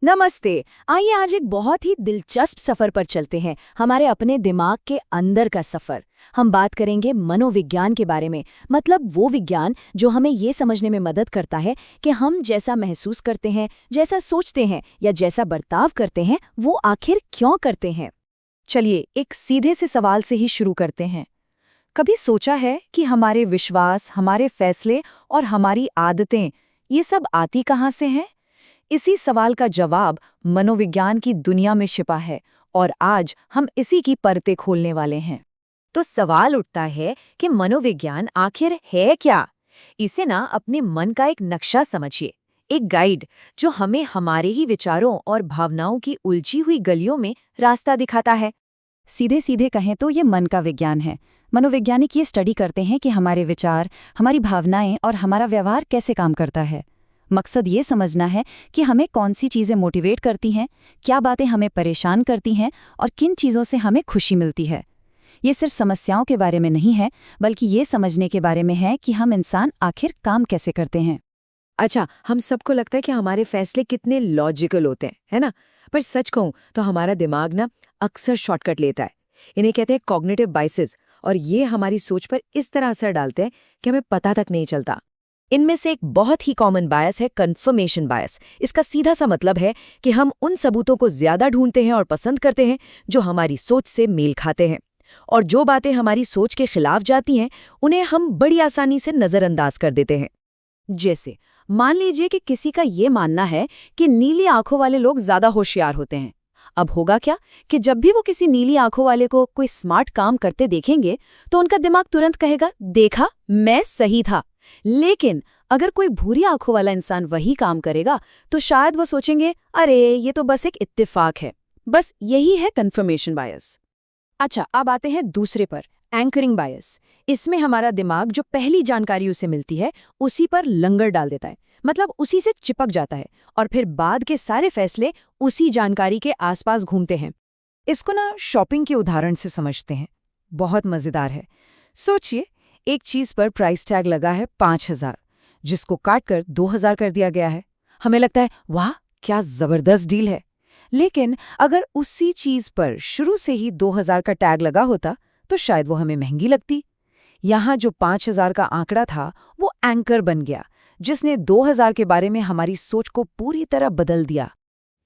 नमस्ते। आइए आज एक बहुत ही दिलचस्प सफर पर चलते हैं, हमारे अपने दिमाग के अंदर का सफर। हम बात करेंगे मनोविज्ञान के बारे में, मतलब वो विज्ञान जो हमें ये समझने में मदद करता है कि हम जैसा महसूस करते हैं, जैसा सोचते हैं या जैसा बर्ताव करते हैं, वो आखिर क्यों करते हैं। चलिए एक सीधे से सवाल से ही शुरू करते हैं। कभी सोचा है कि हमारे विश्वास, हमारे फैसले और हमारी आदतें ये सब आती कहाँ से हैं? इसी सवाल का जवाब मनोविज्ञान की दुनिया में छिपा है और आज हम इसी की परतें खोलने वाले हैं। तो सवाल उठता है कि मनोविज्ञान आखिर है क्या। इसे ना अपने मन का एक नक्शा समझिए, एक गाइड जो हमें हमारे ही विचारों और भावनाओं की उलझी हुई गलियों में रास्ता दिखाता है। सीधे सीधे कहें तो ये मन का विज्ञान है। मनोवैज्ञानिक ये स्टडी करते हैं कि हमारे विचार, हमारी भावनाएं और हमारा व्यवहार कैसे काम करता है। मकसद ये समझना है कि हमें कौन सी चीज़ें मोटिवेट करती हैं, क्या बातें हमें परेशान करती हैं और किन चीज़ों से हमें खुशी मिलती है। ये सिर्फ समस्याओं के बारे में नहीं है, बल्कि ये समझने के बारे में है कि हम इंसान आखिर काम कैसे करते हैं। अच्छा, हम सबको लगता है कि हमारे फैसले कितने लॉजिकल होते हैं, है ना? पर सच कहूं तो हमारा दिमाग ना अक्सर शॉर्टकट लेता है। इन्हें कहते हैं कॉग्निटिव बाइसेस, और ये हमारी सोच पर इस तरह असर डालते हैं कि हमें पता तक नहीं चलता। इनमें से एक बहुत ही कॉमन बायस है कन्फर्मेशन बायस। इसका सीधा सा मतलब है कि हम उन सबूतों को ज्यादा ढूंढते हैं और पसंद करते हैं जो हमारी सोच से मेल खाते हैं, और जो बातें हमारी सोच के खिलाफ जाती हैं उन्हें हम बड़ी आसानी से नजरअंदाज कर देते हैं। जैसे मान लीजिए कि किसी का ये मानना है कि नीली आंखों वाले लोग ज्यादा होशियार होते हैं। अब होगा क्या कि जब भी वो किसी नीली आंखों वाले को कोई स्मार्ट काम करते देखेंगे तो उनका दिमाग तुरंत कहेगा, देखा, मैं सही था। लेकिन अगर कोई भूरी आंखों वाला इंसान वही काम करेगा तो शायद वो सोचेंगे, अरे ये तो बस एक इत्तेफाक है। बस यही है कन्फर्मेशन बायस। अच्छा, अब आते हैं दूसरे पर, एंकरिंग बायस। इसमें हमारा दिमाग जो पहली जानकारी उसे मिलती है उसी पर लंगर डाल देता है, मतलब उसी से चिपक जाता है, और फिर बाद के सारे फैसले उसी जानकारी के आसपास घूमते हैं। इसको ना शॉपिंग के उदाहरण से समझते हैं। बहुत मज़ेदार है। सोचिए, एक चीज़ पर प्राइस टैग लगा है 5,000, जिसको काटकर 2,000 कर दिया गया है। हमें लगता है, वाह क्या ज़बरदस्त डील है। लेकिन अगर उसी चीज़ पर शुरू से ही 2,000 का टैग लगा होता तो शायद वो हमें महंगी लगती। यहाँ जो 5,000 का आंकड़ा था वो एंकर बन गया, जिसने 2,000 के बारे में हमारी सोच को पूरी तरह बदल दिया।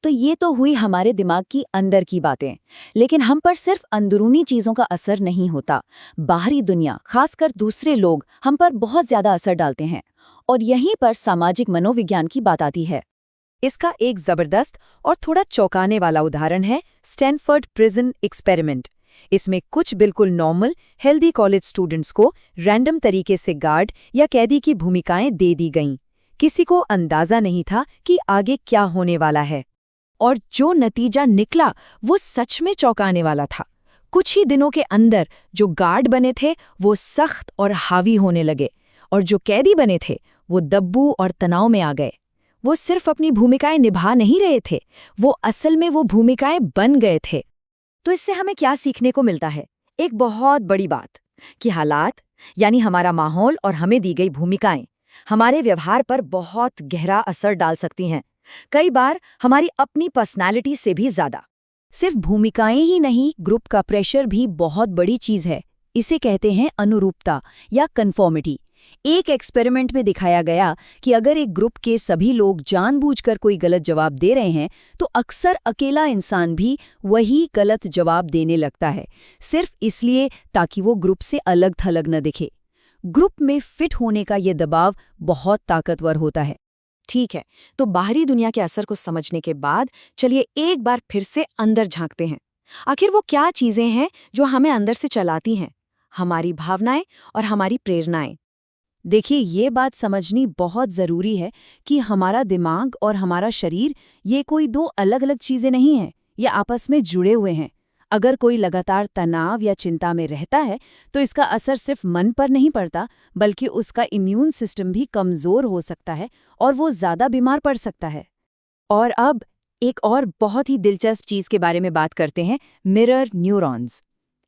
तो ये तो हुई हमारे दिमाग की अंदर की बातें, लेकिन हम पर सिर्फ अंदरूनी चीजों का असर नहीं होता। बाहरी दुनिया, खासकर दूसरे लोग, हम पर बहुत ज्यादा असर डालते हैं, और यहीं पर सामाजिक मनोविज्ञान की बात आती है। इसका एक जबरदस्त और थोड़ा चौंकाने वाला उदाहरण है स्टैनफोर्ड प्रिजन एक्सपेरिमेंट। इसमें कुछ बिल्कुल नॉर्मल, हेल्दी कॉलेज स्टूडेंट्स को रैंडम तरीके से गार्ड या कैदी की भूमिकाएं दे दी गईं। किसी को अंदाजा नहीं था कि आगे क्या होने वाला है, और जो नतीजा निकला वो सच में चौंकाने वाला था। कुछ ही दिनों के अंदर जो गार्ड बने थे वो सख्त और हावी होने लगे, और जो कैदी बने थे वो दब्बू और तनाव में आ गए। वो सिर्फ अपनी भूमिकाएं निभा नहीं रहे थे, वो असल में वो भूमिकाएं बन गए थे। तो इससे हमें क्या सीखने को मिलता है? एक बहुत बड़ी बात, कि हालात यानी हमारा माहौल और हमें दी गई भूमिकाएं हमारे व्यवहार पर बहुत गहरा असर डाल सकती हैं, कई बार हमारी अपनी पर्सनालिटी से भी ज्यादा। सिर्फ भूमिकाएं ही नहीं, ग्रुप का प्रेशर भी बहुत बड़ी चीज है। इसे कहते हैं अनुरूपता या कन्फॉर्मिटी। एक एक्सपेरिमेंट में दिखाया गया कि अगर एक ग्रुप के सभी लोग जानबूझकर कोई गलत जवाब दे रहे हैं तो अक्सर अकेला इंसान भी वही गलत जवाब देने लगता है, सिर्फ इसलिए ताकि वो ग्रुप से अलग थलग न दिखे। ग्रुप में फिट होने का ये दबाव बहुत ताकतवर होता है। ठीक है, तो बाहरी दुनिया के असर को समझने के बाद चलिए एक बार फिर से अंदर झांकते हैं। आखिर वो क्या चीजें हैं जो हमें अंदर से चलाती हैं, हमारी भावनाएं और हमारी प्रेरणाएं। देखिए, ये बात समझनी बहुत ज़रूरी है कि हमारा दिमाग और हमारा शरीर ये कोई दो अलग अलग चीज़ें नहीं हैं, ये आपस में जुड़े हुए हैं। अगर कोई लगातार तनाव या चिंता में रहता है तो इसका असर सिर्फ मन पर नहीं पड़ता, बल्कि उसका इम्यून सिस्टम भी कमज़ोर हो सकता है और वो ज़्यादा बीमार पड़ सकता है। और अब एक और बहुत ही दिलचस्प चीज़ के बारे में बात करते हैं, मिरर न्यूरॉन्स।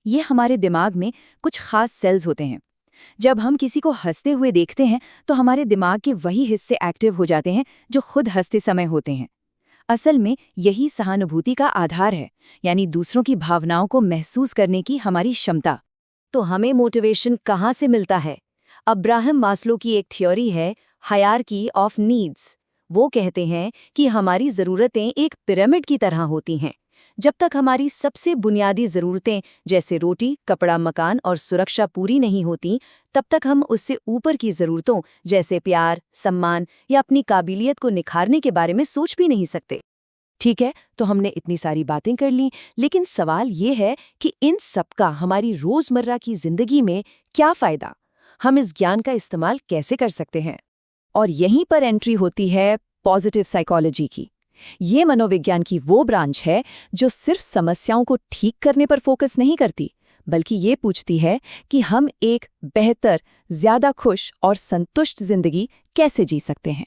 ये हमारे दिमाग में कुछ खास सेल्स होते हैं। जब हम किसी को हंसते हुए देखते हैं तो हमारे दिमाग के वही हिस्से एक्टिव हो जाते हैं जो खुद हंसते समय होते हैं। असल में यही सहानुभूति का आधार है, यानी दूसरों की भावनाओं को महसूस करने की हमारी क्षमता। तो हमें मोटिवेशन कहाँ से मिलता है? अब्राहम मास्लो की एक थ्योरी है, हायरार्की ऑफ नीड्स। वो कहते हैं कि हमारी ज़रूरतें एक पिरामिड की तरह होती हैं। जब तक हमारी सबसे बुनियादी ज़रूरतें जैसे रोटी, कपड़ा, मकान और सुरक्षा पूरी नहीं होती, तब तक हम उससे ऊपर की ज़रूरतों जैसे प्यार, सम्मान या अपनी काबिलियत को निखारने के बारे में सोच भी नहीं सकते। ठीक है, तो हमने इतनी सारी बातें कर ली, लेकिन सवाल ये है कि इन सब का हमारी रोज़मर्रा की ज़िंदगी में क्या फ़ायदा? हम इस ज्ञान का इस्तेमाल कैसे कर सकते हैं? और यहीं पर एंट्री होती है पॉजिटिव साइकोलॉजी की। ये मनोविज्ञान की वो ब्रांच है जो सिर्फ समस्याओं को ठीक करने पर फोकस नहीं करती, बल्कि ये पूछती है कि हम एक बेहतर, ज्यादा खुश और संतुष्ट जिंदगी कैसे जी सकते हैं।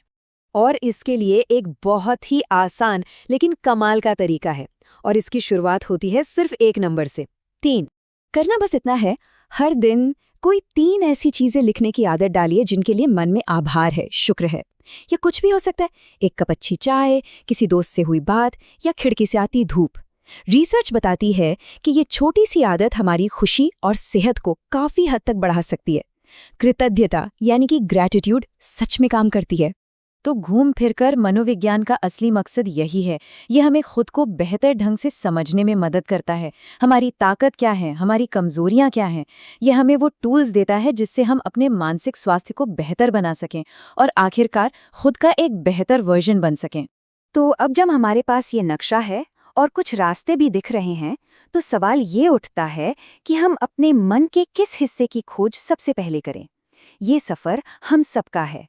और इसके लिए एक बहुत ही आसान लेकिन कमाल का तरीका है, और इसकी शुरुआत होती है सिर्फ एक नंबर से, 3। करना बस इतना है, हर दिन कोई 3 ऐसी चीजें लिखने की आदत डालिए जिनके लिए मन में आभार है, शुक्र है। या कुछ भी हो सकता है, एक कप अच्छी चाय, किसी दोस्त से हुई बात या खिड़की से आती धूप। रिसर्च बताती है कि ये छोटी सी आदत हमारी खुशी और सेहत को काफी हद तक बढ़ा सकती है। कृतज्ञता यानी कि ग्रैटिट्यूड सच में काम करती है। तो घूम फिरकर मनोविज्ञान का असली मकसद यही है। ये हमें खुद को बेहतर ढंग से समझने में मदद करता है। हमारी ताकत क्या है, हमारी कमजोरियां क्या हैं। ये हमें वो टूल्स देता है जिससे हम अपने मानसिक स्वास्थ्य को बेहतर बना सकें और आखिरकार खुद का एक बेहतर वर्जन बन सकें। तो अब जब हमारे पास ये नक्शा है और कुछ रास्ते भी दिख रहे हैं, तो सवाल ये उठता है कि हम अपने मन के किस हिस्से की खोज सबसे पहले करें। ये सफर हम सबका है,